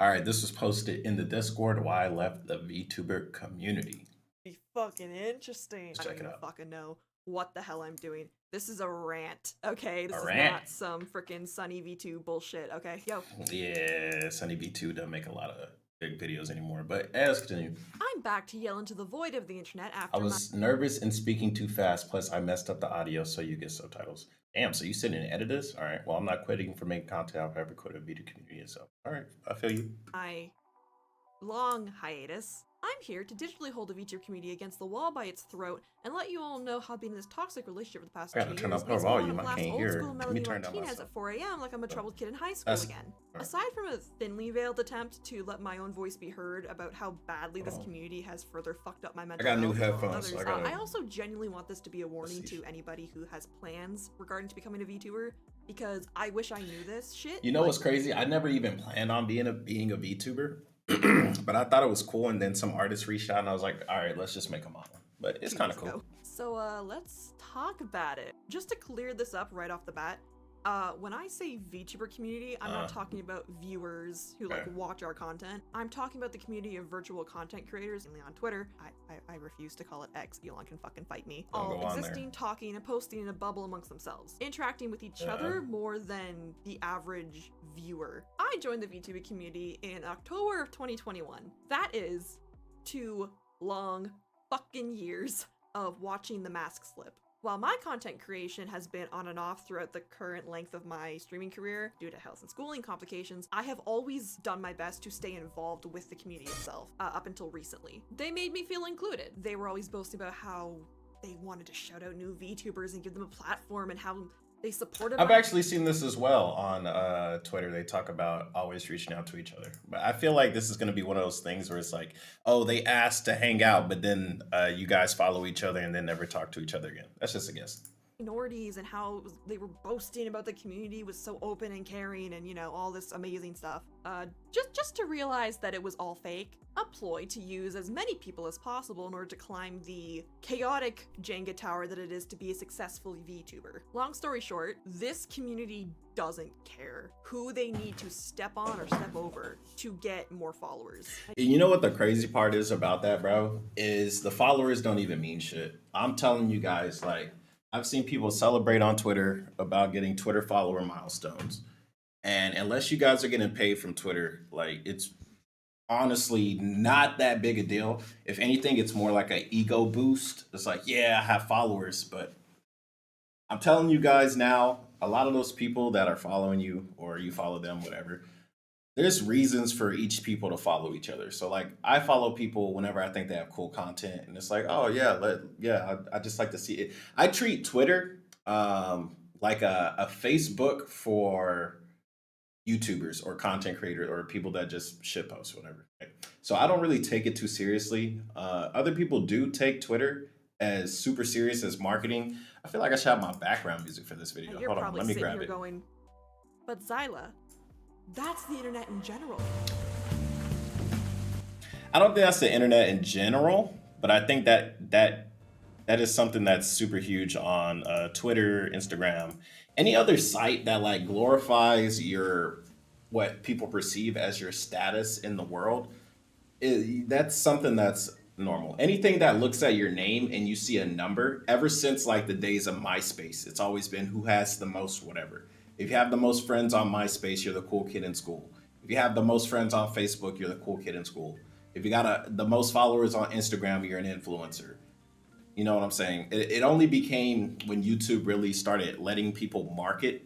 All right, this was posted in the Discord why I left the VTuber community. Be fucking interesting. Let's I don't check it even out. fucking know what the hell I'm doing. This is a rant, okay? A This is rant? not some freaking Sunny V2 bullshit, okay? Yo. Yeah, Sunny B2 doesn't make a lot of big videos anymore, but let's continue. I'm back to yell into the void of the internet I after my was nervous and speaking too fast, plus I messed up the audio so you get subtitles. Damn, so you sit and edit this? All right, well, I'm not quitting for making content. I've ever quit a video community, so all right, I feel you. long hiatus. I'm here to digitally hold the VTuber community against the wall by its throat and let you all know how being in this toxic relationship for the past I 2 gotta turn years up her makes me want to volume. I blast can't old hear. school Let me Melanie turn down Martinez myself. at 4 a.m. like I'm a troubled kid in high school That's again. right. Aside from a thinly veiled attempt to let my own voice be heard about how badly this Hold on. community has further fucked up my I mental got new health and headphones, others, so I gotta. I also genuinely want this to be a warning see. to anybody who has plans regarding to becoming a VTuber, because I wish I knew this shit. You know what's crazy? I never even planned on being a VTuber, but I thought it was cool. And then some artists reached out, and I was like, all right, let's just make a model. But it's 2 kind years of cool. ago. So let's talk about it. Just to clear this up right off the bat, when I say VTuber community, I'm not talking about viewers who like watch our content. I'm talking about the community of virtual content creators, mainly on Twitter. I refuse to call it X. Elon can fucking fight me. Don't All go on existing, there. talking, and posting in a bubble amongst themselves, interacting with each other more than the average viewer. I joined the VTuber community in October of 2021. That is 2 long fucking years of watching the mask slip. While my content creation has been on and off throughout the current length of my streaming career due to health and schooling complications, I have always done my best to stay involved with the community itself, up until recently. They made me feel included. They were always boasting about how they wanted to shout out new VTubers and give them a platform and how they supported I've actually seen this as well on Twitter. They talk about always reaching out to each other. But I feel like this is going to be one of those things where it's like, oh, they asked to hang out, but then you guys follow each other and then never talk to each other again. That's just a guess. minorities and how they were boasting about the community was so open and caring and, you know, all this amazing stuff. Just to realize that it was all fake, a ploy to use as many people as possible in order to climb the chaotic Jenga tower that it is to be a successful VTuber. Long story short, this community doesn't care who they need to step on or step over to get more followers. You know what the crazy part is about that, bro? Is the followers don't even mean shit. I'm telling you guys, like, I've seen people celebrate on Twitter about getting Twitter follower milestones. And unless you guys are getting paid from Twitter, like it's honestly not that big a deal. If anything, it's more like an ego boost. It's like, yeah, I have followers, but I'm telling you guys now, a lot of those people that are following you or you follow them, whatever, there's reasons for each people to follow each other. So like I follow people whenever I think they have cool content, and it's like, oh yeah, I just like to see it. I treat Twitter like a Facebook for YouTubers or content creators or people that just shit post whatever. Right? So I don't really take it too seriously. Other people do take Twitter as super serious as marketing. I feel like I should have my background music for this video. You're Hold on, probably let me sitting grab here it. going, but Zyla, that's the internet in general. I don't think that's the internet in general, but I think that is something that's super huge on Twitter, Instagram, any other site that like glorifies your what people perceive as your status in the world. That's something that's normal. Anything that looks at your name and you see a number, ever since like the days of MySpace, it's always been who has the most whatever. If you have the most friends on MySpace, you're the cool kid in school. If you have the most friends on Facebook, you're the cool kid in school. If you got the most followers on Instagram, you're an influencer. You know what I'm saying? It only became when YouTube really started letting people market,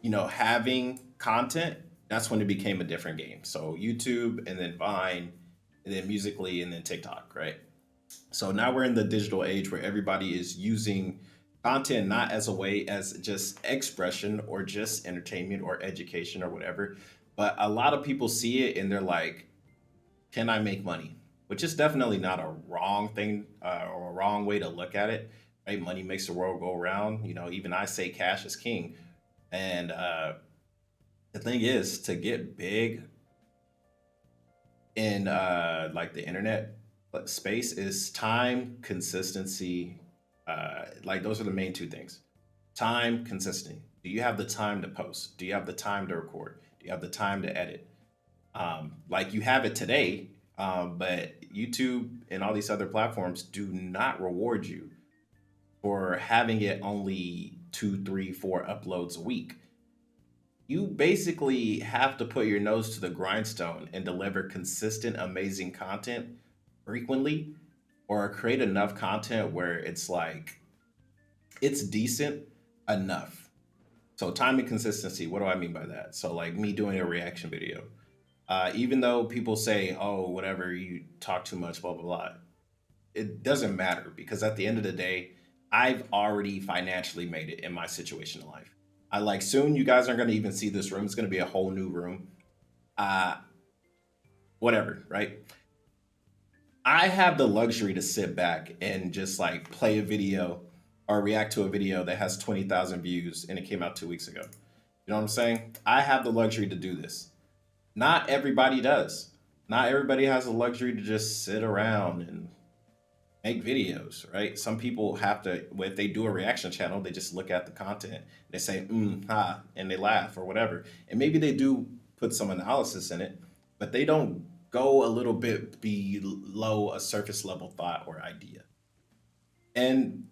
you know, having content. That's when it became a different game. So YouTube and then Vine and then Musically and then TikTok, right? So now we're in the digital age where everybody is using content not as a way as just expression or just entertainment or education or whatever, but a lot of people see it and they're like, can I make money? Which is definitely not a wrong thing or a wrong way to look at it. Right? Money makes the world go around. You know, even I say cash is king. And the thing is, to get big in like the internet space is time, consistency. Like those are the main two things. Time, consistency. Do you have the time to post? Do you have the time to record? Do you have the time to edit? Like you have it today, but YouTube and all these other platforms do not reward you for having it only two, three, four uploads a week. You basically have to put your nose to the grindstone and deliver consistent, amazing content frequently, or create enough content where it's like it's decent enough. So time and consistency. What do I mean by that? So like me doing a reaction video, even though people say, "Oh, whatever, you talk too much," blah blah blah, it doesn't matter because at the end of the day, I've already financially made it in my situation in life. I like soon you guys aren't going to even see this room. It's going to be a whole new room. Uh, whatever, right? I have the luxury to sit back and just like play a video or react to a video that has 20,000 views and it came out 2 weeks ago. You know what I'm saying? I have the luxury to do this. Not everybody does. Not everybody has the luxury to just sit around and make videos, right? Some people have to, if they do a reaction channel, they just look at the content, they say, ha, and they laugh or whatever. And maybe they do put some analysis in it, but they don't go a little bit below a surface level thought or idea. And,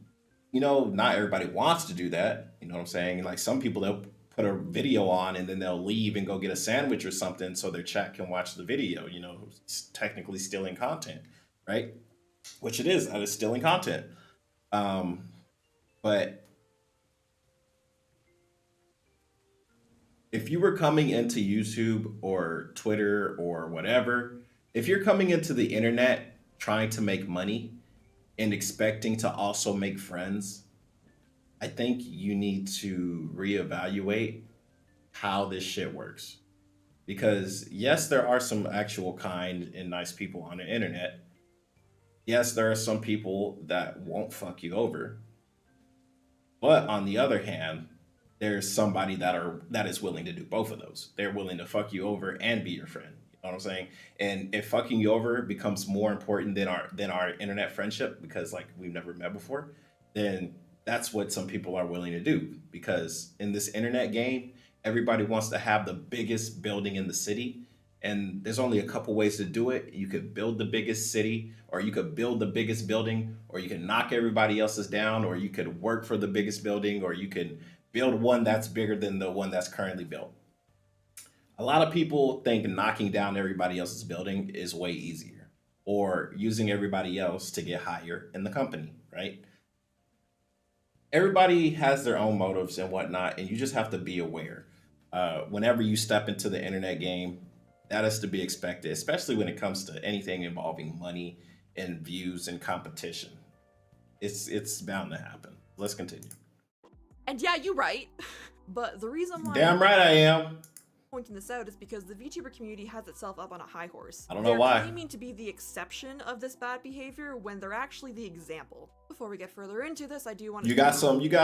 not everybody wants to do that. You know what I'm saying? Like some people, they'll put a video on and then they'll leave and go get a sandwich or something so their chat can watch the video, it's technically stealing content, right? Which it is. That is stealing content. Um, but if you were coming into YouTube or Twitter or whatever, if you're coming into the internet trying to make money and expecting to also make friends, I think you need to reevaluate how this shit works. Because yes, there are some actual kind and nice people on the internet. Yes, there are some people that won't fuck you over. But on the other hand, there's somebody that is willing to do both of those. They're willing to fuck you over and be your friend. You know what I'm saying? And if fucking you over becomes more important than our internet friendship because like we've never met before, then that's what some people are willing to do. Because in this internet game, everybody wants to have the biggest building in the city. And there's only a couple ways to do it. You could build the biggest city, or you could build the biggest building, or you can knock everybody else's down, or you could work for the biggest building, or you can build one that's bigger than the one that's currently built. A lot of people think knocking down everybody else's building is way easier, or using everybody else to get higher in the company, right? Everybody has their own motives and whatnot, and you just have to be aware. Whenever you step into the internet game, that is to be expected, especially when it comes to anything involving money and views and competition. It's bound to happen. Let's continue. And yeah, you're right. But the reason why Damn right I am. pointing this out is because the VTuber community has itself up on a high horse. I don't know They're why. claiming to be the exception of this bad behavior when they're actually the example. Before we get further into this, I do want to You got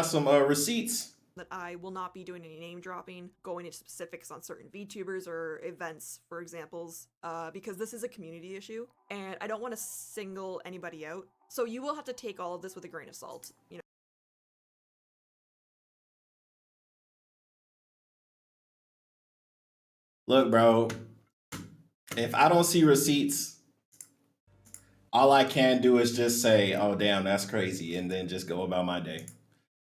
some receipts. that I will not be doing any name dropping, going into specifics on certain VTubers or events, for examples, because this is a community issue, and I don't want to single anybody out. So you will have to take all of this with a grain of salt. Look, bro, if I don't see receipts, all I can do is just say, "Oh, damn, that's crazy," and then just go about my day.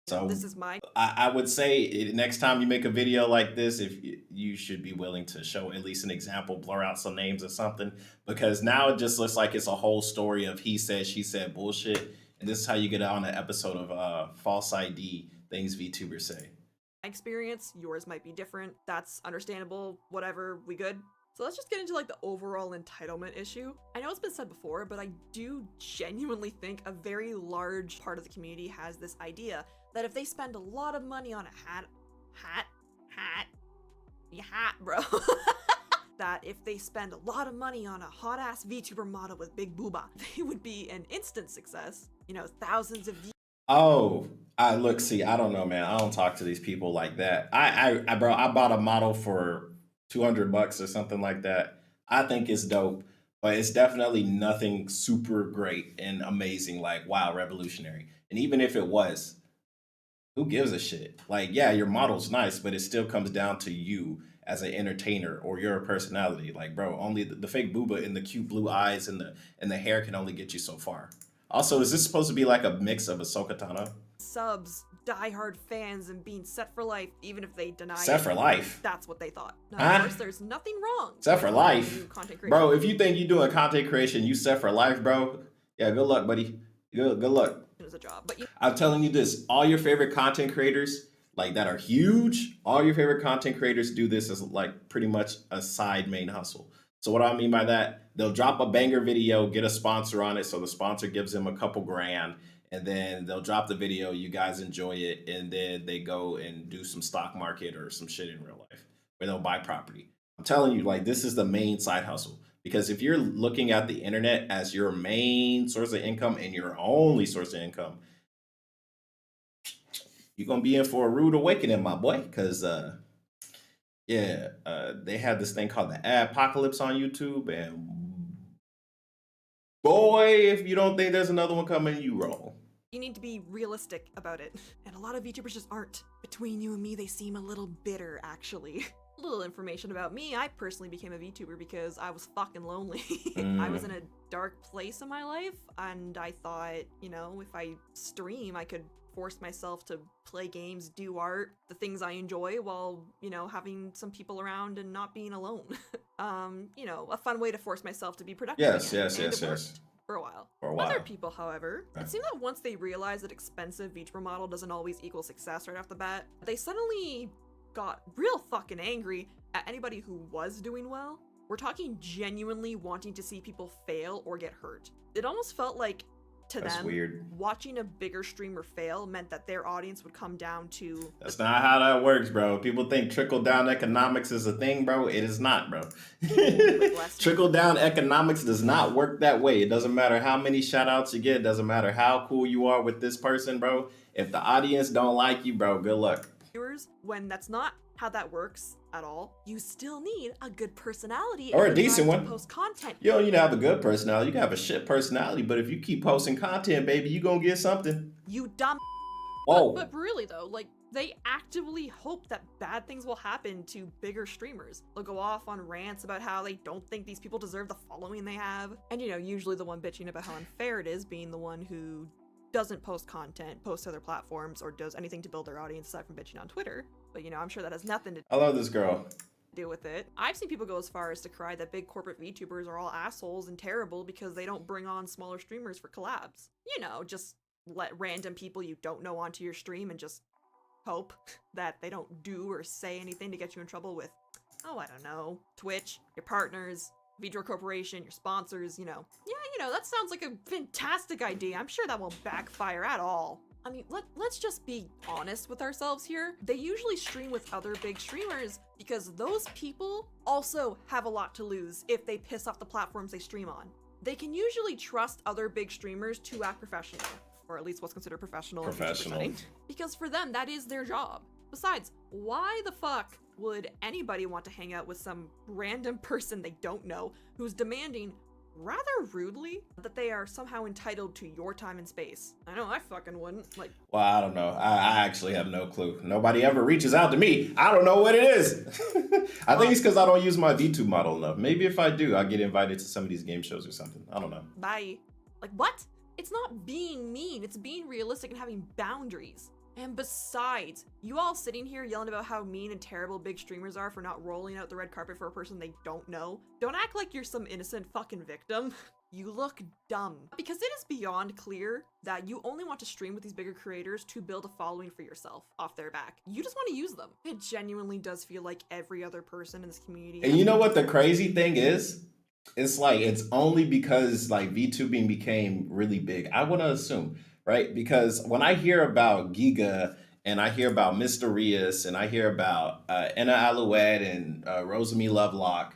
So This is my I would say next time you make a video like this, if you should be willing to show at least an example, blur out some names or something, because now it just looks like it's a whole story of he said, she said bullshit, and this is how you get on an episode of False ID Things VTubers Say. experience. Yours might be different. That's understandable. Whatever. We good? So let's just get into like the overall entitlement issue. I know it's been said before, but I do genuinely think a very large part of the community has this idea that if they spend a lot of money on a hat, bro. That if they spend a lot of money on a hot ass VTuber model with big booba, they would be an instant success. Thousands of views. Oh, I look, see, I don't know, man. I don't talk to these people like that. Bro, I bought a model for $200 or something like that. I think it's dope, but it's definitely nothing super great and amazing, like wow, revolutionary. And even if it was, who gives a shit? Like, yeah, your model's nice, but it still comes down to you as an entertainer or you're a personality. Like, bro, only the fake booba and the cute blue eyes and the hair can only get you so far. Also, is this supposed to be like a mix of Ahsoka Tano? Subs, diehard fans, and being set for life, even if they deny Set it. for life? That's what they thought. Now, Huh? of course, there's nothing wrong. Set for with life? new content creation. Bro, if you think you're doing content creation, you set for life, bro. Yeah, good luck, buddy. Good luck. As a job, but I'm telling you this, all your favorite content creators, like that are huge, all your favorite content creators do this as like pretty much a side main hustle. So what do I mean by that? They'll drop a banger video, get a sponsor on it, so the sponsor gives them a couple grand, and then they'll drop the video, you guys enjoy it, and then they go and do some stock market or some shit in real life, where they'll buy property. I'm telling you, like, this is the main side hustle. Because if you're looking at the internet as your main source of income and your only source of income, you're gonna be in for a rude awakening, my boy. Because they had this thing called the Adpocalypse on YouTube, and boy, if you don't think there's another one coming, you wrong. you need to be realistic about it. And a lot of VTubers just aren't. Between you and me, they seem a little bitter, actually. Little information about me, I personally became a VTuber because I was fucking lonely. I was in a dark place in my life, and I thought, you know, if I stream, I could force myself to play games, do art, the things I enjoy, while, you know, having some people around and not being alone. You know, a fun way to force myself to be productive again. Yes. For a while. For a while. Other people, however, it seemed that once they realized that expensive VTuber model doesn't always equal success right off the bat, they suddenly got real fucking angry at anybody who was doing well. We're talking genuinely wanting to see people fail or get hurt. It almost felt like, to That's them, weird. watching a bigger streamer fail meant that their audience would come down to... That's not how that works, bro. People think trickle-down economics is a thing, bro. It is not, bro. Trickle-down economics does not work that way. It doesn't matter how many shout-outs you get. It doesn't matter how cool you are with this person, bro. If the audience don't like you, bro, good luck. Viewers, when that's not how that works at all, you still need a good personality Or and a decent one. to post content. You don't need to have a good personality. You can have a shit personality, but if you keep posting content, baby, you gonna get something. You dumb. Whoa. But really though, like, they actively hope that bad things will happen to bigger streamers. They'll go off on rants about how they don't think these people deserve the following they have. And you know, usually the one bitching about how unfair it is being the one who doesn't post content, post to other platforms, or does anything to build their audience aside from bitching on Twitter. But you know, I'm sure that has nothing to I love this girl. do with it. I've seen people go as far as to cry that big corporate VTubers are all assholes and terrible because they don't bring on smaller streamers for collabs. You know, just let random people you don't know onto your stream and just hope that they don't do or say anything to get you in trouble with, oh, I don't know, Twitch, your partners, VTuber Corporation, your sponsors, you know. Yeah, you know, that sounds like a fantastic idea. I'm sure that won't backfire at all. I mean, let's just be honest with ourselves here. They usually stream with other big streamers because those people also have a lot to lose if they piss off the platforms they stream on. They can usually trust other big streamers to act professional, or at least what's considered professional. Because for them, that is their job. Besides, why the fuck would anybody want to hang out with some random person they don't know who's demanding, rather rudely, that they are somehow entitled to your time and space? I know I fucking wouldn't. Like, well, I don't know. I actually have no clue. Nobody ever reaches out to me. I don't know what it is. I think it's because I don't use my VTube model enough. Maybe if I do, I get invited to some of these game shows or something. I don't know. Bye. Like, what? It's not being mean. It's being realistic and having boundaries. And besides, you all sitting here yelling about how mean and terrible big streamers are for not rolling out the red carpet for a person they don't know, don't act like you're some innocent fucking victim. You look dumb. Because it is beyond clear that you only want to stream with these bigger creators to build a following for yourself off their back. You just want to use them. It genuinely does feel like every other person in this community. And you know what the crazy thing is? It's like, it's only because like VTubing became really big. I want to assume, right? Because when I hear about Giga and I hear about Mr. Rios and I hear about Enna Alouette and Rosamy Lovelock,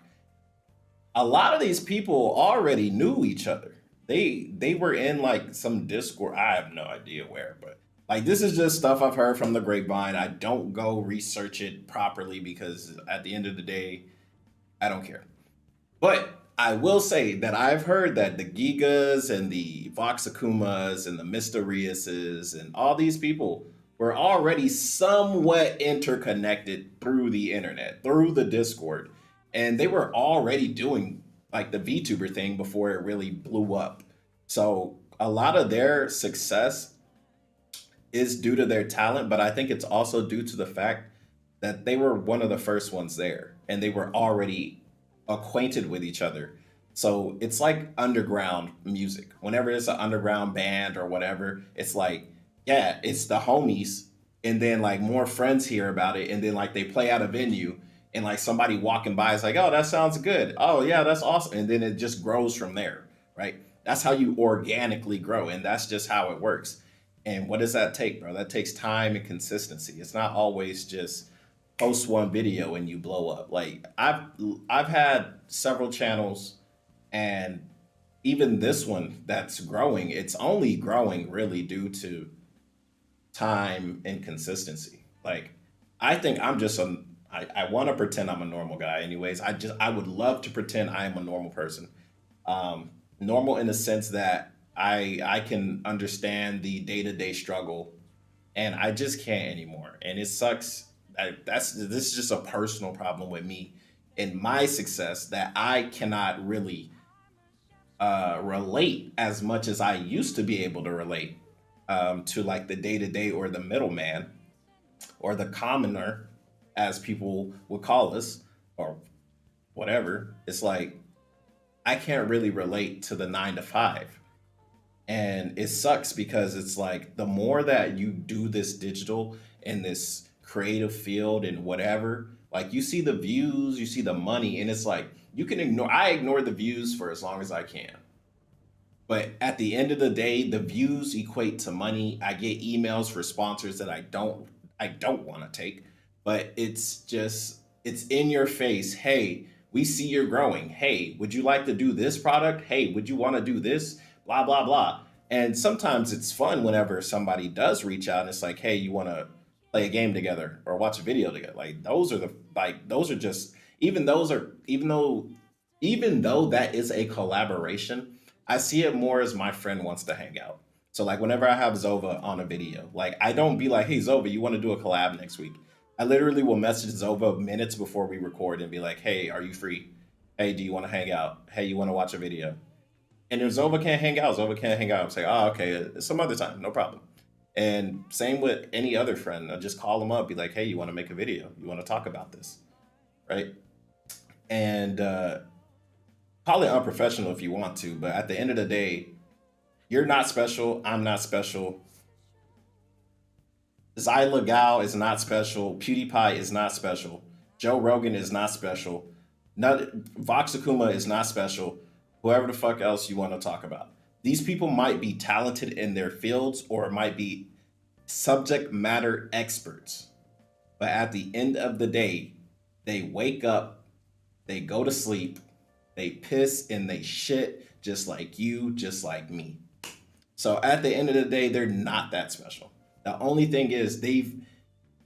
a lot of these people already knew each other. They were in like some Discord. I have no idea where, but like this is just stuff I've heard from the grapevine. I don't go research it properly because at the end of the day, I don't care. But I will say that I've heard that the Gigas and the Vox Akumas and the Mr. Rioses and all these people were already somewhat interconnected through the internet, through the Discord, and they were already doing like the VTuber thing before it really blew up. So a lot of their success is due to their talent, but I think it's also due to the fact that they were one of the first ones there and they were already acquainted with each other. So it's like underground music. Whenever it's an underground band or whatever, it's like, yeah, it's the homies. And then like more friends hear about it. And then like they play at a venue and like somebody walking by is like, oh, that sounds good. Oh, yeah, that's awesome. And then it just grows from there, right? That's how you organically grow. And that's just how it works. And what does that take, bro? That takes time and consistency. It's not always just post one video and you blow up. Like I've had several channels, and even this one that's growing, it's only growing really due to time and consistency. Like I think I'm just a I want to pretend I'm a normal guy anyways. I would love to pretend I am a normal person. Normal in the sense that I can understand the day-to-day struggle, and I just can't anymore. And it sucks. This is just a personal problem with me and my success that I cannot really relate as much as I used to be able to relate to like the day to day or the middleman or the commoner, as people would call us, or whatever. It's like I can't really relate to the 9 to 5. And it sucks because it's like the more that you do this digital and this creative field and whatever, like you see the views, you see the money, and it's like you can ignore, I ignore the views for as long as I can. But at the end of the day, the views equate to money. I get emails for sponsors that I don't want to take, but it's just it's in your face. Hey, we see you're growing. Hey, would you like to do this product? Hey, would you want to do this? Blah blah blah. And sometimes it's fun whenever somebody does reach out and it's like, hey, you want to play a game together or watch a video together. Those are just even those are even though that is a collaboration, I see it more as my friend wants to hang out. So like whenever I have Zova on a video, like I don't be like, "Hey Zova, you want to do a collab next week?" I literally will message Zova minutes before we record and be like, "Hey, are you free? Hey, do you want to hang out? Hey, you want to watch a video?" And if Zova can't hang out, Zova can't hang out. I'm saying, "Oh, okay, some other time, no problem." And same with any other friend. I just call them up, be like, "Hey, you want to make a video? You want to talk about this?" Right? And call it unprofessional if you want to, but at the end of the day, you're not special. I'm not special. Zyla Gao is not special. PewDiePie is not special. Joe Rogan is not special. Not, Vox Akuma is not special. Whoever the fuck else you want to talk about. These people might be talented in their fields or might be subject matter experts. But at the end of the day, they wake up, they go to sleep, they piss and they shit just like you, just like me. So at the end of the day, they're not that special. The only thing is they've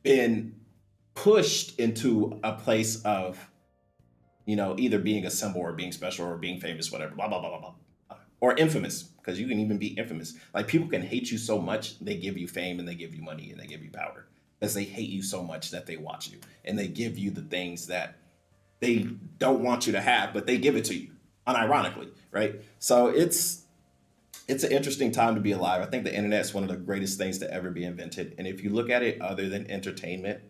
been pushed into a place of, either being a symbol or being special or being famous, whatever, blah, blah, blah, blah, blah. Or infamous, because you can even be infamous. Like people can hate you so much, they give you fame and they give you money and they give you power. Because they hate you so much that they watch you and they give you the things that they don't want you to have, but they give it to you, unironically, right? So it's an interesting time to be alive. I think the internet is one of the greatest things to ever be invented. And if you look at it other than entertainment,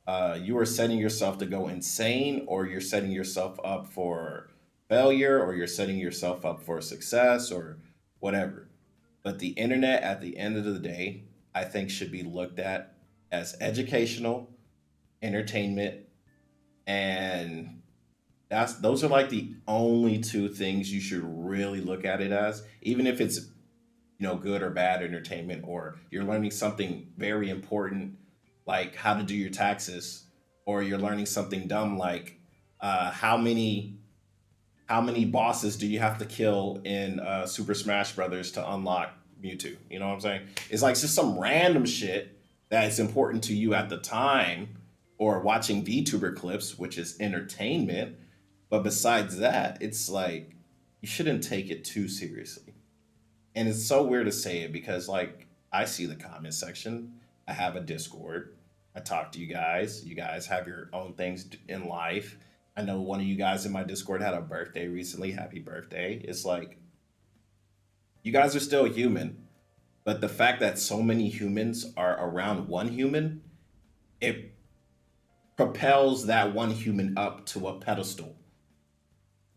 you are setting yourself to go insane, or you're setting yourself up for failure, or you're setting yourself up for success, or whatever. But the internet, at the end of the day, I think should be looked at as educational, entertainment, and those are like the only two things you should really look at it as, even if it's good or bad entertainment, or you're learning something very important like how to do your taxes, or you're learning something dumb like how many bosses do you have to kill in Super Smash Brothers to unlock Mewtwo. You know what I'm saying? It's like just some random shit that's important to you at the time, or watching VTuber clips, which is entertainment. But besides that, it's like you shouldn't take it too seriously. And it's so weird to say it because, like, I see the comment section I have a Discord. I talk to you guys. You guys have your own things in life. I know one of you guys in my Discord had a birthday recently. Happy birthday. It's like, you guys are still human, but the fact that so many humans are around one human, it propels that one human up to a pedestal.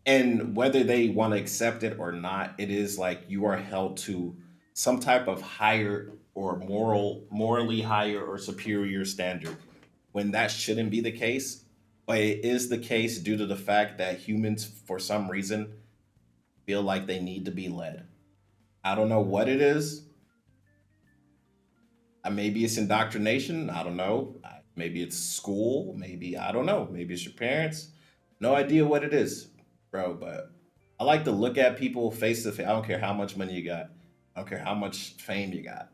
And whether they want to accept it or not, it is like you are held to some type of higher or morally higher or superior standard when that shouldn't be the case. But it is the case due to the fact that humans, for some reason, feel like they need to be led. I don't know what it is. Maybe it's indoctrination. I don't know. Maybe it's school. Maybe, I don't know. Maybe it's your parents. No idea what it is, bro. But I like to look at people face to face. I don't care how much money you got. I don't care how much fame you got.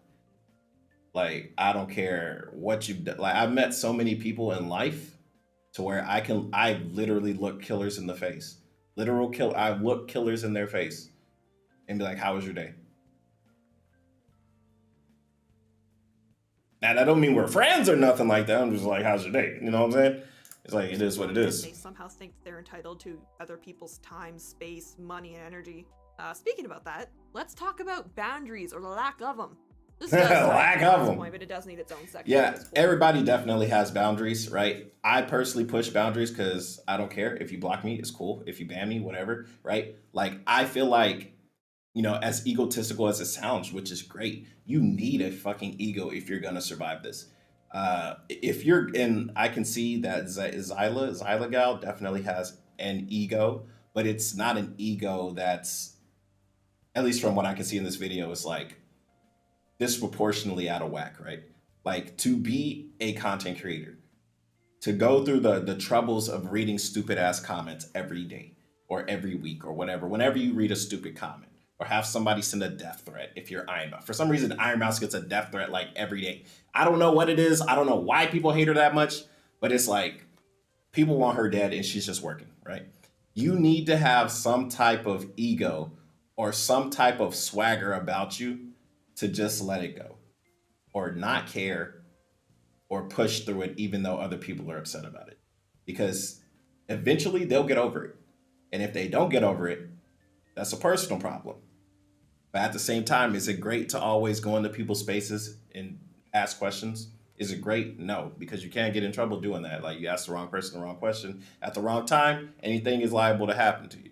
Like, I don't care what you've done. Like, I've met so many people in life to where I literally look killers in the face. I look killers in their face and be like, how was your day? Now, that don't mean we're friends or nothing like that. I'm just like, how's your day? You know what I'm saying? It's like, it is what it is. They somehow think they're entitled to other people's time, space, money, and energy. Speaking about that, let's talk about boundaries or the lack of them. This does lack of them. Point, but it does need its own section. Yeah, everybody definitely has boundaries, right? I personally push boundaries because I don't care. If you block me, it's cool. If you ban me, whatever, right? Like, I feel like, as egotistical as it sounds, which is great, you need a fucking ego if you're gonna survive this. If you're in, I can see that Zyla gal definitely has an ego, but it's not an ego that's, at least from what I can see in this video, is like disproportionately out of whack, right? Like, to be a content creator, to go through the troubles of reading stupid ass comments every day or every week or whatever, whenever you read a stupid comment, or have somebody send a death threat if you're Iron Mouse. For some reason, Iron Mouse gets a death threat like every day. I don't know what it is. I don't know why people hate her that much, but it's like people want her dead and she's just working, right? You need to have some type of ego or some type of swagger about you to just let it go or not care or push through it even though other people are upset about it. Because eventually they'll get over it. And if they don't get over it, that's a personal problem. But at the same time, is it great to always go into people's spaces and ask questions? Is it great? No, because you can't get in trouble doing that. Like, you ask the wrong person the wrong question at the wrong time, anything is liable to happen to you.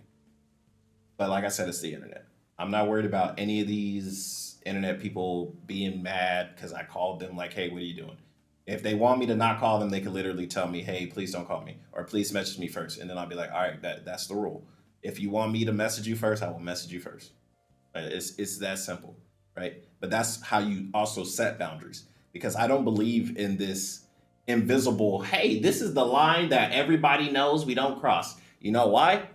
But like I said, it's the internet. I'm not worried about any of these internet people being mad because I called them like, hey, what are you doing? If they want me to not call them, they could literally tell me, hey, please don't call me, or please message me first. And then I'll be like, all right, that's the rule. If you want me to message you first, I will message you first. It's that simple, right? But that's how you also set boundaries, because I don't believe in this invisible, hey, this is the line that everybody knows we don't cross. You know why?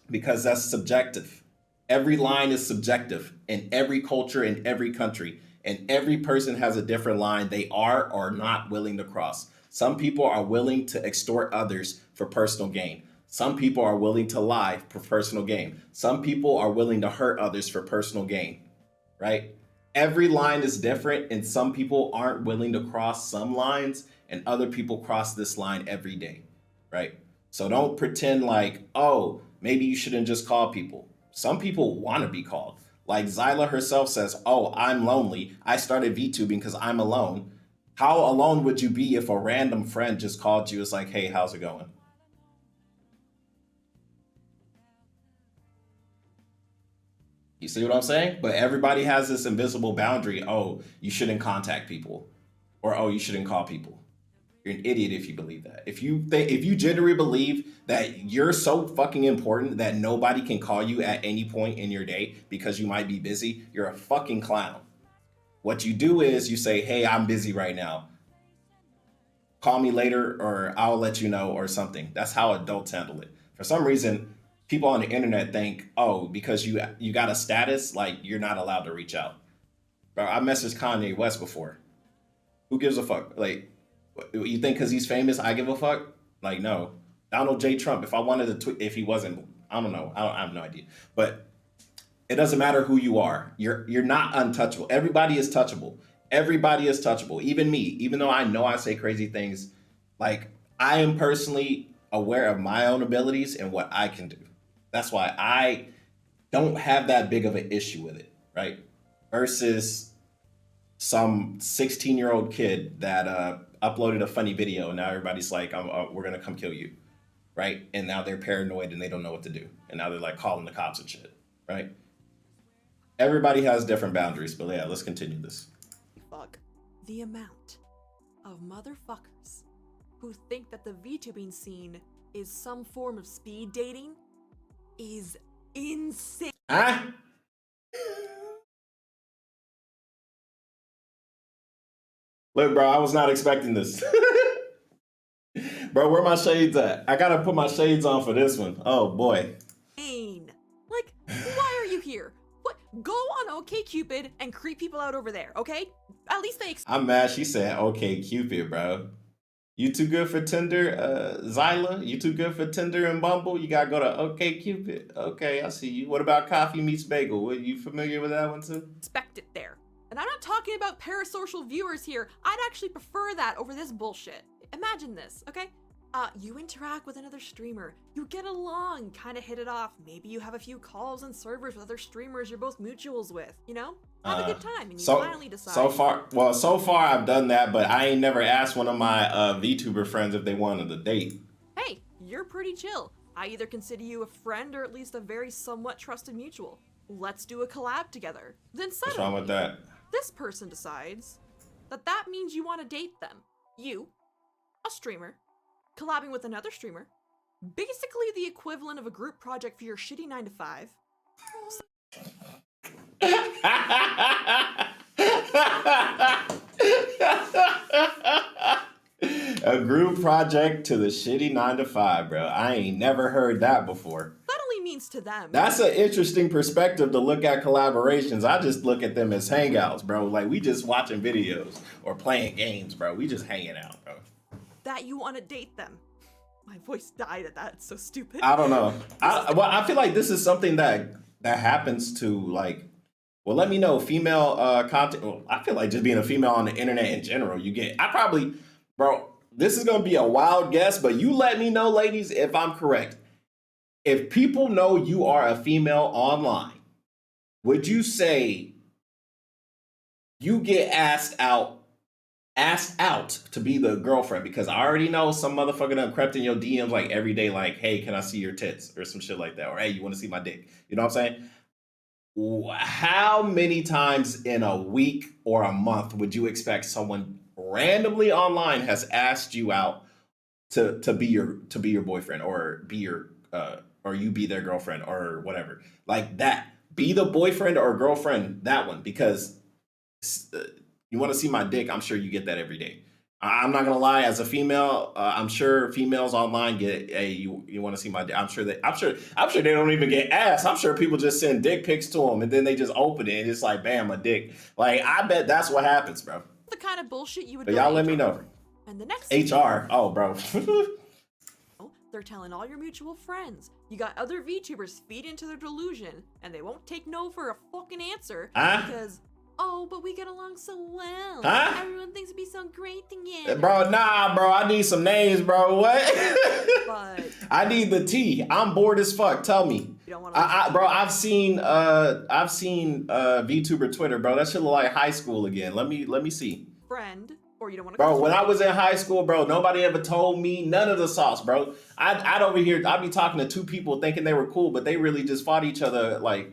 Because that's subjective. Every line is subjective in every culture, in every country, and every person has a different line they are or not willing to cross. Some people are willing to extort others for personal gain. Some people are willing to lie for personal gain. Some people are willing to hurt others for personal gain, right? Every line is different, and some people aren't willing to cross some lines, and other people cross this line every day, right? So don't pretend like, oh, maybe you shouldn't just call people. Some people want to be called. Like Zyla herself says, oh, I'm lonely. I started VTubing because I'm alone. How alone would you be if a random friend just called you? It's like, hey, how's it going? You see what I'm saying? But everybody has this invisible boundary. Oh, you shouldn't contact people, or oh, you shouldn't call people. You're an idiot if you believe that. If you genuinely believe that you're so fucking important that nobody can call you at any point in your day because you might be busy, you're a fucking clown. What you do is you say, hey, I'm busy right now. Call me later, or I'll let you know, or something. That's how adults handle it. For some reason, people on the internet think, oh, because you got a status, like you're not allowed to reach out. Bro, I messaged Kanye West before. Who gives a fuck? Like, you think because he's famous, I give a fuck? Like, no. Donald J. Trump, if I wanted to tweet, if he wasn't, I don't know. I have no idea. But it doesn't matter who you are. You're not untouchable. Everybody is touchable. Everybody is touchable, even me. Even though I know I say crazy things, like I am personally aware of my own abilities and what I can do. That's why I don't have that big of an issue with it, right? Versus some 16-year-old kid that uploaded a funny video and now everybody's like, we're gonna come kill you, right? And now they're paranoid and they don't know what to do. And now they're like calling the cops and shit, right? Everybody has different boundaries, but yeah, let's continue this. Fuck. The amount of motherfuckers who think that the VTubing scene is some form of speed dating is insane. Huh? Look, bro, I was not expecting this. Bro, where my shades at? I gotta put my shades on for this one. Oh boy. Like, why are you here? What? Go on OkCupid and creep people out over there, okay? At least they. I'm mad she said okay Cupid, bro. You too good for Tinder, Zyla? You too good for Tinder and Bumble? You gotta go to okay Cupid. Okay, I see you. What about Coffee Meets Bagel? Were you familiar with that one too? Expect it there. And I'm not talking about parasocial viewers here. I'd actually prefer that over this bullshit. Imagine this, okay? You interact with another streamer, you get along, kind of hit it off. Maybe you have a few calls and servers with other streamers you're both mutuals with, you know? Have a good time, and you finally decide. So far I've done that, but I ain't never asked one of my VTuber friends if they wanted a date. Hey, you're pretty chill. I either consider you a friend or at least a very somewhat trusted mutual. Let's do a collab together. Then suddenly, what's wrong with that? This person decides that that means you want to date them. You, a streamer, collabing with another streamer, basically the equivalent of a group project for your shitty 9-to-5. A group project to the shitty 9-to-5, bro. I ain't never heard that before. That only means to them. That's an interesting perspective to look at collaborations. I just look at them as hangouts, bro. Like we just watching videos or playing games, bro. We just hanging out, bro. That you want to date them. My voice died at that. It's so stupid. I don't know. I feel like this is something that happens to like. Well, let me know. Female content. Well, I feel like just being a female on the internet in general, you get. I probably, bro. This is gonna be a wild guess, but you let me know, ladies, if I'm correct. If people know you are a female online, would you say you get asked out to be the girlfriend? Because I already know some motherfucker done crept in your DMs like every day, like, hey, can I see your tits? Or some shit like that. Or hey, you want to see my dick? You know what I'm saying? How many times in a week or a month would you expect someone randomly online has asked you out to be your boyfriend or be your or you be their girlfriend or whatever? Like that. Be the boyfriend or girlfriend, that one, because you want to see my dick, I'm sure you get that every day. I'm not gonna lie, as a female, I'm sure females online get, hey, you want to see my dick? I'm sure they don't even get asked. I'm sure people just send dick pics to them and then they just open it and it's like, bam, a dick. Like I bet that's what happens, bro. The kind of bullshit you would. But y'all let me know. And the next HR, oh, bro. They're telling all your mutual friends. You got other VTubers feed into their delusion, and they won't take no for a fucking answer because. Oh, but we get along so well. Everyone thinks it'd be so great together. Bro, nah, bro. I need some names, bro. What? But I need the tea. I'm bored as fuck. Tell me. You don't want to bro, I've seen VTuber Twitter, bro. That shit look like high school again. Let me see. Friend, or you don't want to. Bro, when I was in high school, bro, nobody ever told me none of the sauce, bro. I'd be talking to two people thinking they were cool, but they really just fought each other like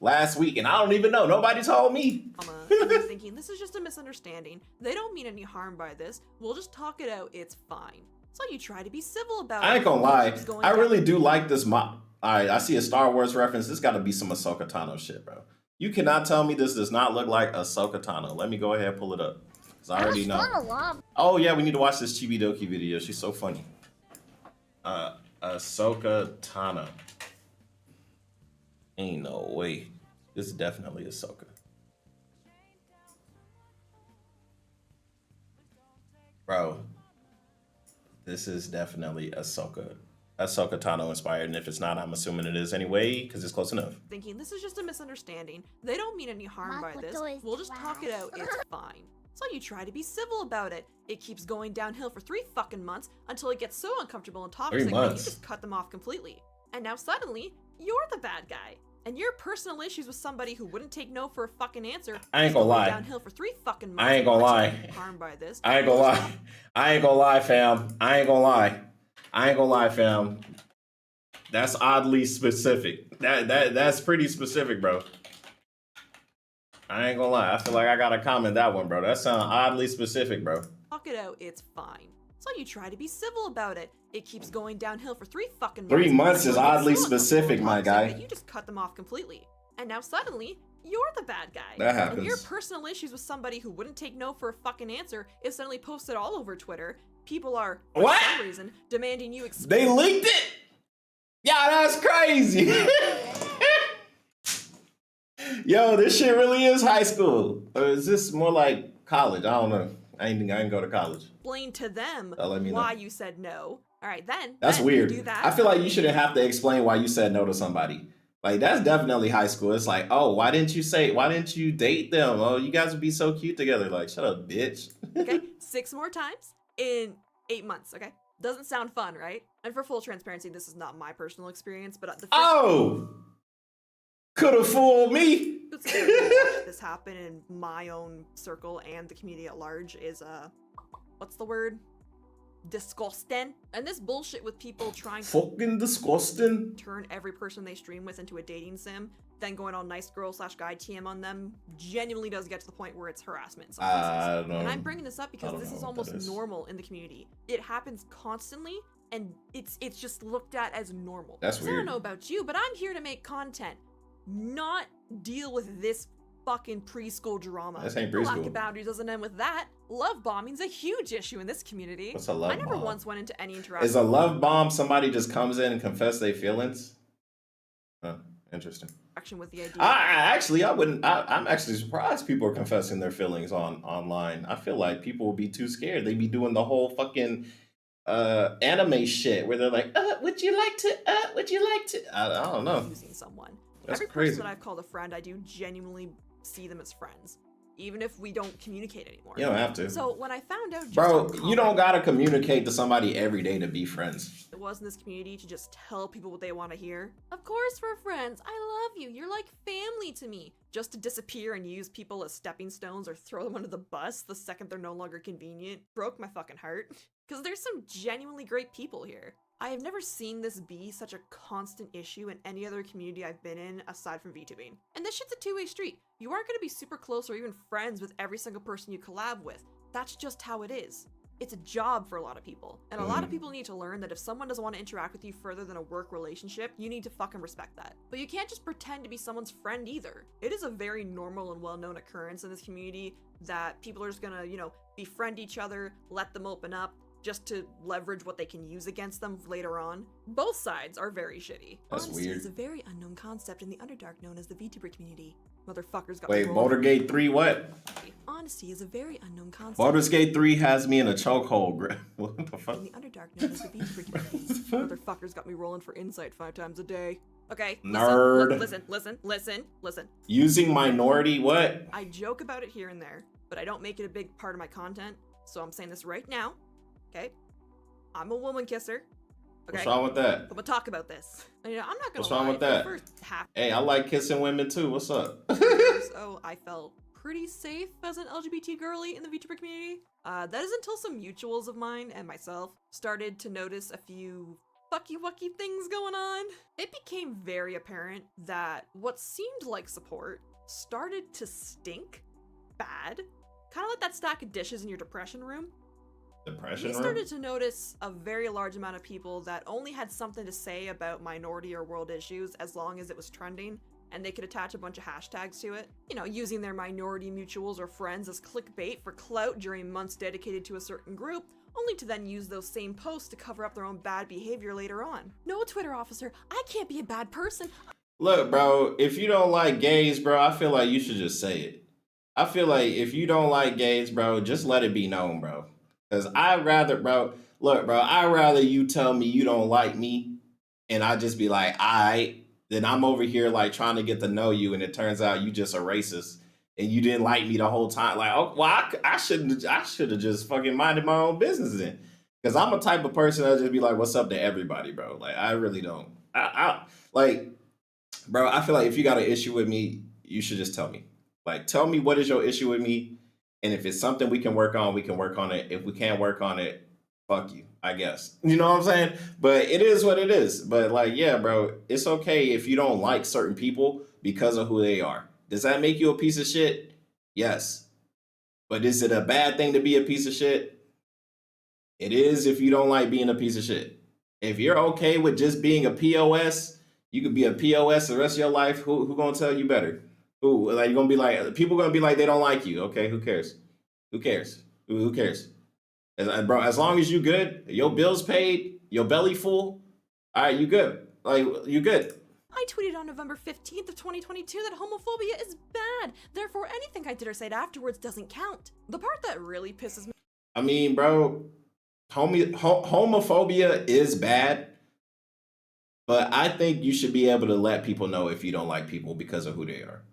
last week, and I don't even know. Nobody told me. And they're thinking, this is just a misunderstanding. They don't mean any harm by this. We'll just talk it out. It's fine. So you try to be civil about it. I ain't gonna lie. I really do like this mop. I see a Star Wars reference. This got to be some Ahsoka Tano shit, bro. You cannot tell me this does not look like Ahsoka Tano. Let me go ahead and pull it up. Because I already know. Oh, yeah, we need to watch this Chibi Doki video. She's so funny. Ahsoka Tano. Ain't no way. This is definitely Ahsoka. Bro, this is definitely Ahsoka. That's Sokotano inspired, and if it's not, I'm assuming it is anyway, because it's close enough. Thinking this is just a misunderstanding. They don't mean any harm by this. We'll just talk it out. It's fine. So you try to be civil about it. It keeps going downhill for 3 fucking months until it gets so uncomfortable and toxic that you just cut them off completely. And now suddenly, you're the bad guy. And your personal issues with somebody who wouldn't take no for a fucking answer. I ain't gonna lie. Downhill for 3 fucking months. I ain't gonna lie. Harmed by this. I ain't gonna lie. I ain't gonna lie, fam. I ain't gonna lie. I ain't gonna lie, fam. That's oddly specific. That's pretty specific, bro. I ain't gonna lie. I feel like I gotta comment that one, bro. That sounds oddly specific, bro. Talk it out. It's fine. So you try to be civil about it. It keeps going downhill for 3 fucking months. 3 months is oddly specific, my guy. You just cut them off completely. And now suddenly, you're the bad guy. That happens. And your personal issues with somebody who wouldn't take no for a fucking answer is suddenly posted all over Twitter. People are, for some reason, demanding you explain. They leaked it? Yeah, that's crazy. Yo, this shit really is high school. Or is this more like college? I don't know. I ain't go to college. Explain to them why you said no. All right, then. That's weird. Do that. I feel like you shouldn't have to explain why you said no to somebody. Like, that's definitely high school. It's like, oh, why didn't you date them? Oh, you guys would be so cute together. Like, shut up, bitch. Okay, 6 more times in 8 months, okay? Doesn't sound fun, right? And for full transparency, this is not my personal experience, but the could have fooled me. This happen in my own circle and the community at large is what's the word? Disgusting. And this bullshit with people trying to fucking disgusting turn every person they stream with into a dating sim, then going on nice girl / guy TM on them genuinely does get to the point where it's harassment. And I'm bringing this up because this is almost normal in the community. It happens constantly, and it's just looked at as normal. That's weird. I don't know about you, but I'm here to make content, not deal with this fucking preschool drama. This ain't preschool. Lack of boundaries doesn't end with that. Love bombing's a huge issue in this community. What's a love bomb? I never once went into any interaction. Is a love bomb somebody just comes in and confess their feelings? Huh, interesting. With the idea. I'm actually surprised people are confessing their feelings online. I feel like people will be too scared. They be doing the whole fucking anime shit where they're like, would you like to, I don't know. Using someone. That's Every crazy. person that I've called a friend, I do genuinely see them as friends, even if we don't communicate anymore. You don't have to. So when I found out, bro, you don't gotta communicate to somebody every day to be friends. It was in this community to just tell people what they want to hear. Of course we're friends. I love you. You're like family to me. Just to disappear and use people as stepping stones or throw them under the bus the second they're no longer convenient broke my fucking heart. Because there's some genuinely great people here. I have never seen this be such a constant issue in any other community I've been in aside from VTubing. And this shit's a two-way street. You aren't going to be super close or even friends with every single person you collab with. That's just how it is. It's a job for a lot of people. And a lot of people need to learn that if someone doesn't want to interact with you further than a work relationship, you need to fucking respect that. But you can't just pretend to be someone's friend either. It is a very normal and well-known occurrence in this community that people are just gonna, befriend each other, let them open up, just to leverage what they can use against them later on. Both sides are very shitty. That's Honesty weird. is a very unknown concept in the Underdark known as the VTuber community. Motherfuckers got Wait, me Baldur's Gate 3 what? Honesty is a very unknown concept. Baldur's Gate 3 has me in a chokehold. What the fuck? In the Underdark known as the VTuber community. Motherfuckers got me rolling for insight 5 times a day. Okay. Nerd. Listen. Using minority what? I joke about it here and there, but I don't make it a big part of my content, so I'm saying this right now. Okay, I'm a woman kisser. Okay? What's wrong with that? But we'll talk about this. I'm not gonna What's wrong with that? Hey, I like kissing women too. What's up? So I felt pretty safe as an LGBT girly in the VTuber community. That is until some mutuals of mine and myself started to notice a few fucky-wucky things going on. It became very apparent that what seemed like support started to bad. Kind of like that stack of dishes in your depression room. We started to notice a very large amount of people that only had something to say about minority or world issues as long as it was trending, and they could attach a bunch of hashtags to it. Using their minority mutuals or friends as clickbait for clout during months dedicated to a certain group, only to then use those same posts to cover up their own bad behavior later on. No, Twitter officer, I can't be a bad person. Look, bro, if you don't like gays, bro, I feel like you should just say it. I feel like if you don't like gays, bro, just let it be known, bro. Because I'd rather you tell me you don't like me and I just be like, then I'm over here like trying to get to know you, and it turns out you just a racist, and you didn't like me the whole time. Like, oh, well, I should have just fucking minded my own business then, because I'm a type of person that just be like, what's up to everybody, bro? Like, I really don't. I like, bro. I feel like if you got an issue with me, you should just tell me. Like, tell me what is your issue with me, and if it's something we can work on, we can work on it. If we can't work on it, fuck you, I guess. You know what I'm saying? But it is what it is. But like, yeah, bro, it's okay if you don't like certain people because of who they are. Does that make you a piece of shit? Yes. But is it a bad thing to be a piece of shit? It is if you don't like being a piece of shit. If you're okay with just being a POS, you could be a POS the rest of your life. Who gonna tell you better? Who like you're gonna be like people gonna be like they don't like you? Okay, who cares? Who cares? Who cares? Bro, as long as you good, your bills paid, your belly full, all right, you good. Like you good. I tweeted on November 15th of 2022 that homophobia is bad. Therefore, anything I did or said afterwards doesn't count. The part that really pisses me. I mean, bro, homophobia is bad, but I think you should be able to let people know if you don't like people because of who they are.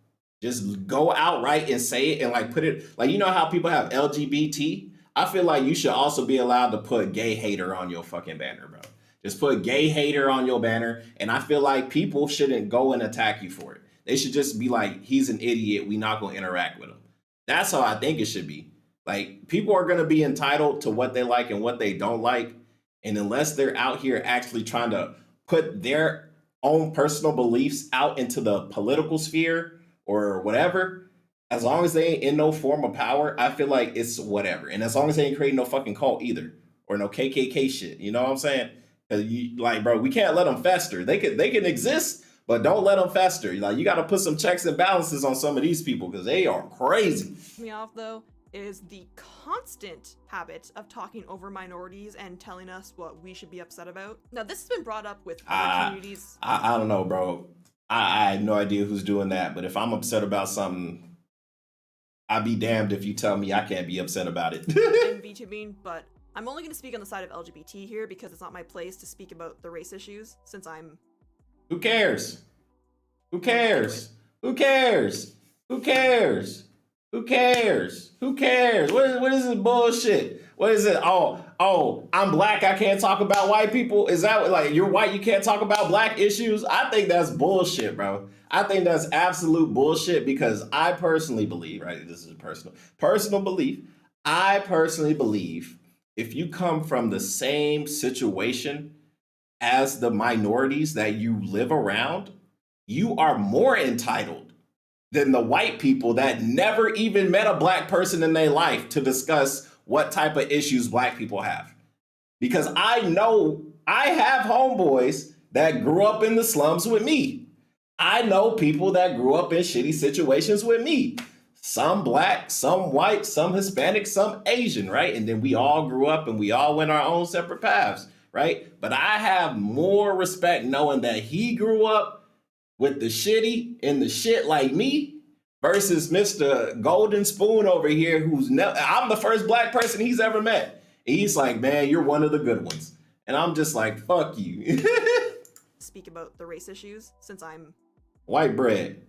Just go outright and say it and like put it like you know how people have LGBT. I feel like you should also be allowed to put gay hater on your fucking banner, bro. Just put gay hater on your banner, and I feel like people shouldn't go and attack you for it. They should just be like, he's an idiot. We not gonna interact with him. That's how I think it should be. Like people are gonna be entitled to what they like and what they don't like, and unless they're out here actually trying to put their own personal beliefs out into the political sphere or whatever, as long as they ain't in no form of power, I feel like it's whatever. And as long as they ain't creating no fucking cult either or no KKK shit, you know what I'm saying? Cause you like, bro, we can't let them fester. They can exist, but don't let them fester. Like you got to put some checks and balances on some of these people because they are crazy. Me off though is the constant habit of talking over minorities and telling us what we should be upset about. Now this has been brought up with other communities. I don't know, bro. I have no idea who's doing that, but if I'm upset about something, I'd be damned if you tell me I can't be upset about it. And VTubing, but I'm only going to speak on the side of LGBT here because it's not my place to speak about the race issues since I'm... Who cares? Who cares? Who cares? Who cares? Who cares? Who cares? What is this bullshit? What is it? Oh, I'm black, I can't talk about white people? Is that like you're white, you can't talk about black issues? I think that's bullshit, bro. I think that's absolute bullshit because I personally believe, right? This is a personal belief. I personally believe if you come from the same situation as the minorities that you live around, you are more entitled than the white people that never even met a black person in their life to discuss what type of issues black people have. Because I know I have homeboys that grew up in the slums with me. I know people that grew up in shitty situations with me. Some black, some white, some Hispanic, some Asian, right? And then we all grew up and we all went our own separate paths, right? But I have more respect knowing that he grew up with the shitty and the shit like me versus Mr. Golden Spoon over here who's I'm the first black person he's ever met. And he's like, man, you're one of the good ones. And I'm just like, fuck you. Speak about the race issues since I'm... White bread.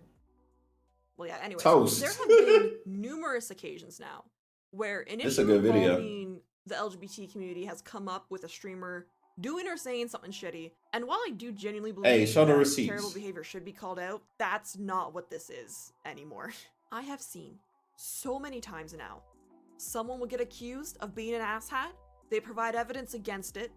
Well, yeah, anyway. Toast. There have been numerous occasions now where an issue involving the LGBT community has come up with a streamer doing or saying something shitty. And while I do genuinely believe that terrible behavior should be called out, that's not what this is anymore. I have seen so many times now, someone will get accused of being an asshat, they provide evidence against it,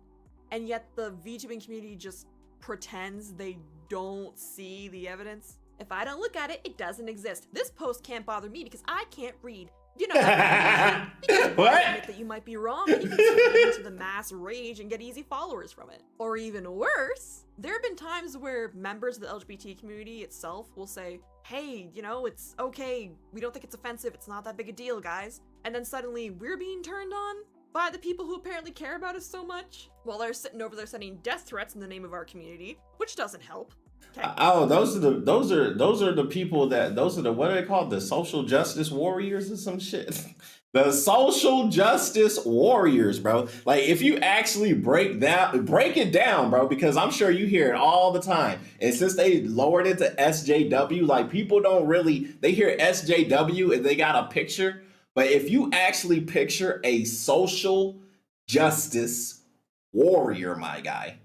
and yet the VTubing community just pretends they don't see the evidence. If I don't look at it, it doesn't exist. This post can't bother me because I can't read. You know that. What? Admit that you might be wrong and you can slip into the mass rage and get easy followers from it. Or even worse, there have been times where members of the LGBT community itself will say, hey, you know, it's okay. We don't think it's offensive. It's not that big a deal, guys. And then suddenly we're being turned on by the people who apparently care about us so much while they're sitting over there sending death threats in the name of our community, which doesn't help. Okay. Oh, those are the people that those are the what are they called? The social justice warriors or some shit. The social justice warriors, bro. Like if you actually break it down, bro, because I'm sure you hear it all the time. And since they lowered it to SJW, like people don't really, they hear SJW and they got a picture. But if you actually picture a social justice warrior, my guy,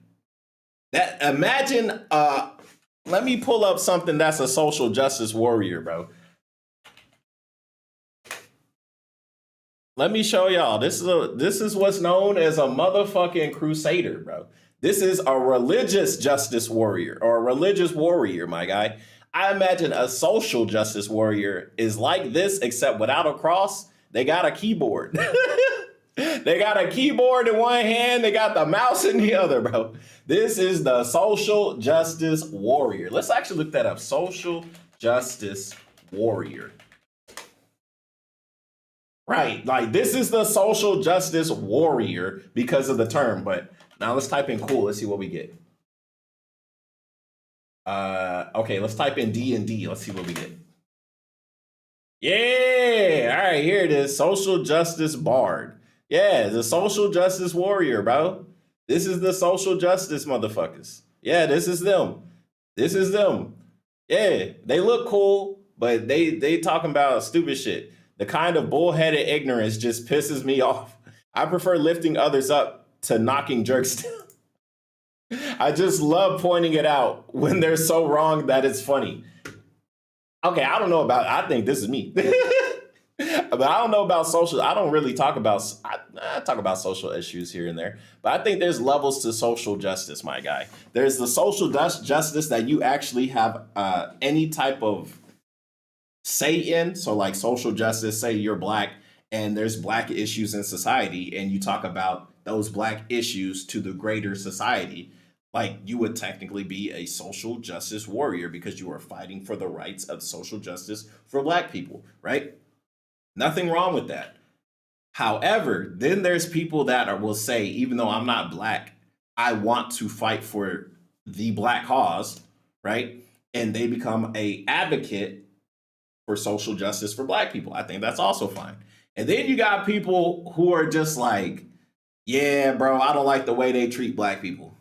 that imagine let me pull up something that's a social justice warrior, bro. Let me show y'all. This is what's known as a motherfucking crusader, bro. This is a religious justice warrior or a religious warrior, my guy. I imagine a social justice warrior is like this, except without a cross. They got a keyboard. They got a keyboard in one hand. They got the mouse in the other, bro. This is the social justice warrior. Let's actually look that up. Social justice warrior. Right, like this is the social justice warrior because of the term. But now let's type in cool. Let's see what we get. Okay, let's type in D&D. Let's see what we get. Yeah, all right, here it is. Social justice bard. Yeah, the social justice warrior, bro. This is the social justice motherfuckers. Yeah, this is them. This is them. Yeah, they look cool, but they talking about stupid shit. The kind of bullheaded ignorance just pisses me off. I prefer lifting others up to knocking jerks down. I just love pointing it out when they're so wrong that it's funny. Okay, I don't know about, I think this is me. But I don't know about social, I don't really talk about, I talk about social issues here and there. But I think there's levels to social justice, my guy. There's the social justice that you actually have any type of say in. So like social justice, say you're black and there's black issues in society and you talk about those black issues to the greater society, like you would technically be a social justice warrior because you are fighting for the rights of social justice for black people, right? Nothing wrong with that. However, then there's people that will say, even though I'm not black, I want to fight for the black cause, right? And they become a advocate for social justice for black people. I think that's also fine. And then you got people who are just like, yeah, bro, I don't like the way they treat black people.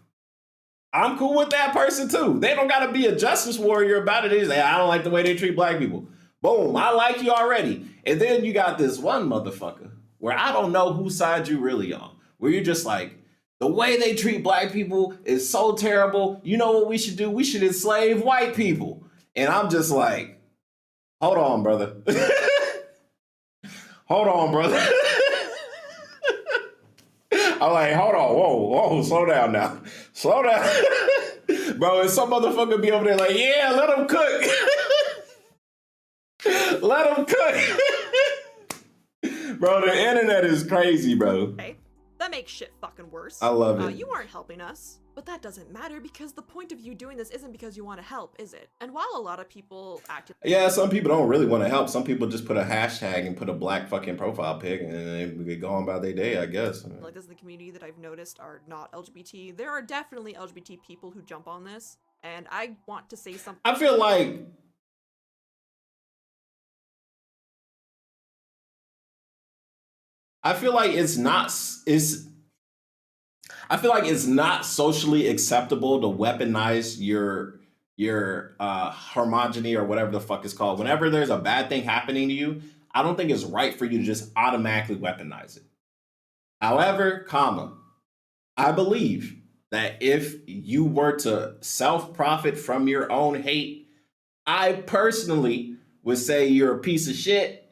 I'm cool with that person too. They don't got to be a justice warrior about it. They say, I don't like the way they treat black people. Boom, I like you already. And then you got this one motherfucker where I don't know whose side you really on, where you're just like, the way they treat black people is so terrible. You know what we should do? We should enslave white people. And I'm just like, hold on, brother. Hold on, brother. I'm like, hold on, whoa, slow down now. Slow down. Bro, and some motherfucker be over there like, yeah, let them cook. Let them cook. Bro, the internet is crazy, bro. Okay, that makes shit fucking worse. I love it. You aren't helping us. But that doesn't matter because the point of you doing this isn't because you want to help, is it? And while a lot of people yeah, some people don't really want to help. Some people just put a hashtag and put a black fucking profile pic and they go on about their day, I guess. Like this is the community that I've noticed are not LGBT. There are definitely LGBT people who jump on this, and I want to say something. I feel like it's not socially acceptable to weaponize your homogeny or whatever the fuck it's called. Whenever there's a bad thing happening to you, I don't think it's right for you to just automatically weaponize it. However, I believe that if you were to self-profit from your own hate, I personally would say you're a piece of shit,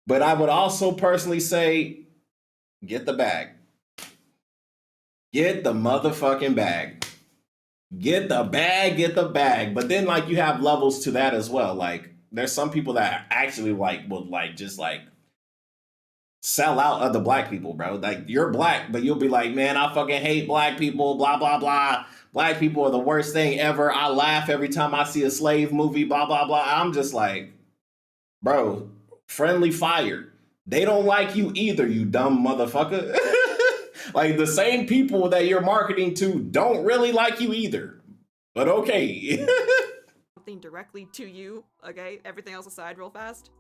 but I would also personally say, get the bag. Get the motherfucking bag. Get the bag. But then like you have levels to that as well. Like there's some people that actually like will like just like sell out other black people, bro. Like you're black, but you'll be like, man, I fucking hate black people, blah, blah, blah. Black people are the worst thing ever. I laugh every time I see a slave movie, blah, blah, blah. I'm just like, bro, friendly fire. They don't like you either, you dumb motherfucker. Like the same people that you're marketing to don't really like you either. But okay. Something directly to you, okay? Everything else aside real fast.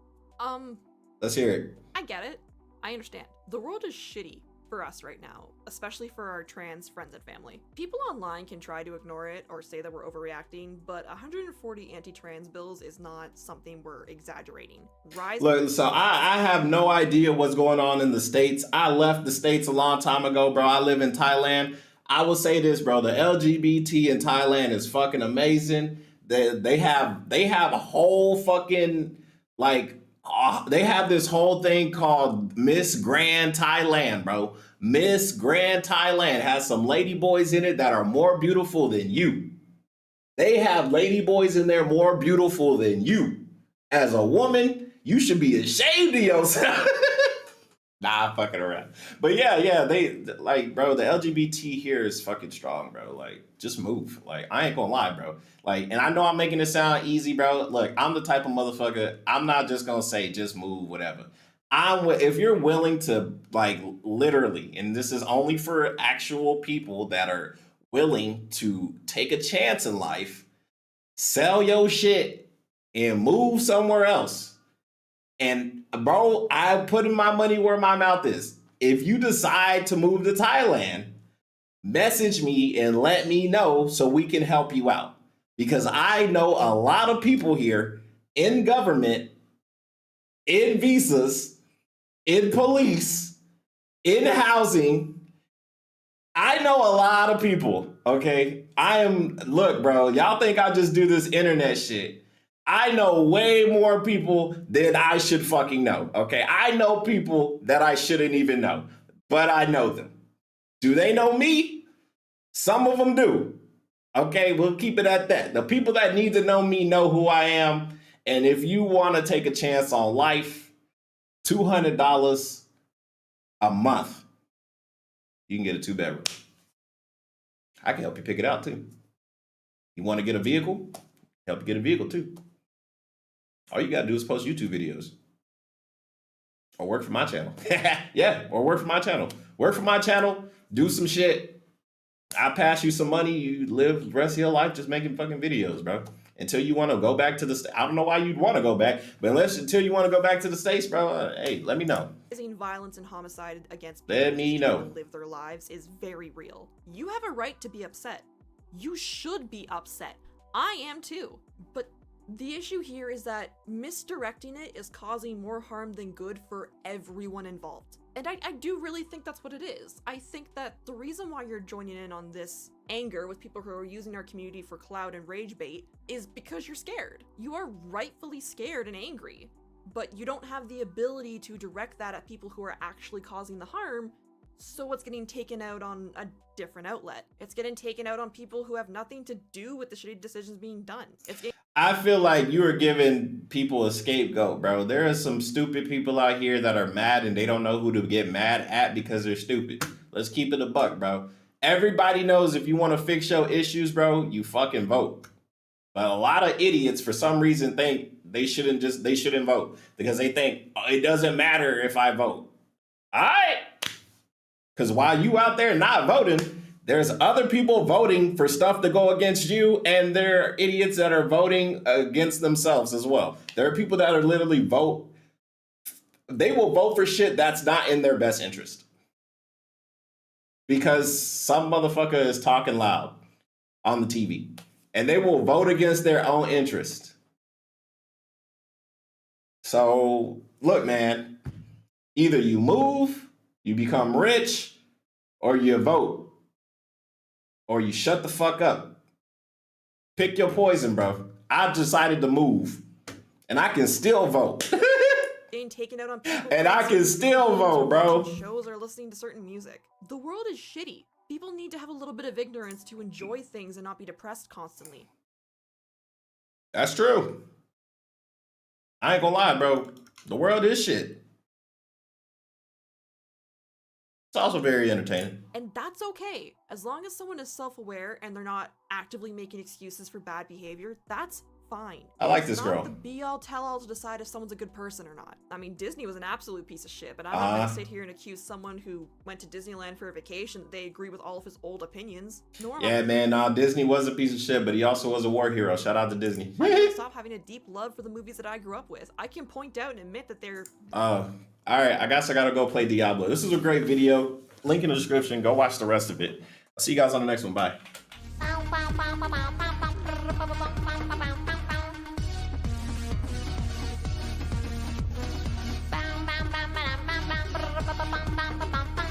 Let's hear it. I get it. I understand. The world is shitty for us right now, especially for our trans friends and family. People online can try to ignore it or say that we're overreacting, but 140 anti-trans bills is not something we're exaggerating. Look, so I have no idea what's going on in the States. I left the States a long time ago, bro. I live in Thailand. I will say this, bro. The LGBT in Thailand is fucking amazing. They have a whole fucking like they have this whole thing called Miss Grand Thailand, bro. Miss Grand Thailand has some lady boys in it that are more beautiful than you. They have lady boys in there more beautiful than you. As a woman, you should be ashamed of yourself. Nah, I'm fucking around. But yeah, they like, bro, the LGBT here is fucking strong, bro. Like, just move. Like, I ain't gonna lie, bro. Like, and I know I'm making it sound easy, bro. Look, I'm the type of motherfucker, I'm not just gonna say just move, whatever. If you're willing to, like, literally, and this is only for actual people that are willing to take a chance in life, sell your shit and move somewhere else. And bro, I'm putting my money where my mouth is. If you decide to move to Thailand, message me and let me know so we can help you out. Because I know a lot of people here in government, in visas, in police, in housing. I know a lot of people, okay? Look, bro, y'all think I just do this internet shit. I know way more people than I should fucking know, okay? I know people that I shouldn't even know, but I know them. Do they know me? Some of them do. Okay, we'll keep it at that. The people that need to know me know who I am. And if you want to take a chance on life, $200 a month, you can get a 2-bedroom. I can help you pick it out too. You want to get a vehicle? Help you get a vehicle too. All you gotta do is post YouTube videos. Or work for my channel. Yeah, or work for my channel. Work for my channel, do some shit. I pass you some money, you live the rest of your life just making fucking videos, bro. Until you want to go back to the States. I don't know why you'd want to go back, but until you want to go back to the States, bro, hey, let me know. Violence and homicide against people let me know. Who live their lives is very real. You have a right to be upset. You should be upset. I am too. But the issue here is that misdirecting it is causing more harm than good for everyone involved. And I do really think that's what it is. I think that the reason why you're joining in on this anger with people who are using our community for clout and rage bait is because you're scared. You are rightfully scared and angry, but you don't have the ability to direct that at people who are actually causing the harm, so it's getting taken out on a different outlet. It's getting taken out on people who have nothing to do with the shitty decisions being done. I feel like you are giving people a scapegoat, bro. There are some stupid people out here that are mad and they don't know who to get mad at because they're stupid. Let's keep it a buck, bro. Everybody knows if you want to fix your issues, bro, you fucking vote. But a lot of idiots, for some reason, think they shouldn't vote because they think, oh, it doesn't matter if I vote. All right. Because while you out there not voting, there's other people voting for stuff to go against you, and there are idiots that are voting against themselves as well. There are people that are literally they will vote for shit that's not in their best interest. Because some motherfucker is talking loud on the TV. And they will vote against their own interest. So, look, man. Either you move, you become rich, or you vote. Or you shut the fuck up. Pick your poison, bro. I've decided to move. And I can still vote. Being taken out on people and I can still vote, bro. Shows or listening to certain music. The world is shitty. People need to have a little bit of ignorance to enjoy things and not be depressed constantly. That's true. I ain't gonna lie, bro. The world is shit. It's also very entertaining. And that's okay. As long as someone is self-aware and they're not actively making excuses for bad behavior, that's fine. I like It's this not girl. the be-all, tell-all to decide if someone's a good person or not. I mean, Disney was an absolute piece of shit, but I'm not gonna sit here and accuse someone who went to Disneyland for a vacation that they agree with all of his old opinions. Nor Yeah, man, nah, Disney was a piece of shit, but he also was a war hero. Shout out to Disney. Stop having a deep love for the movies that I grew up with. I can point out and admit that they're... All right, I guess I gotta go play Diablo. This is a great video. Link in the description. Go watch the rest of it. I'll see you guys on the next one. Bye.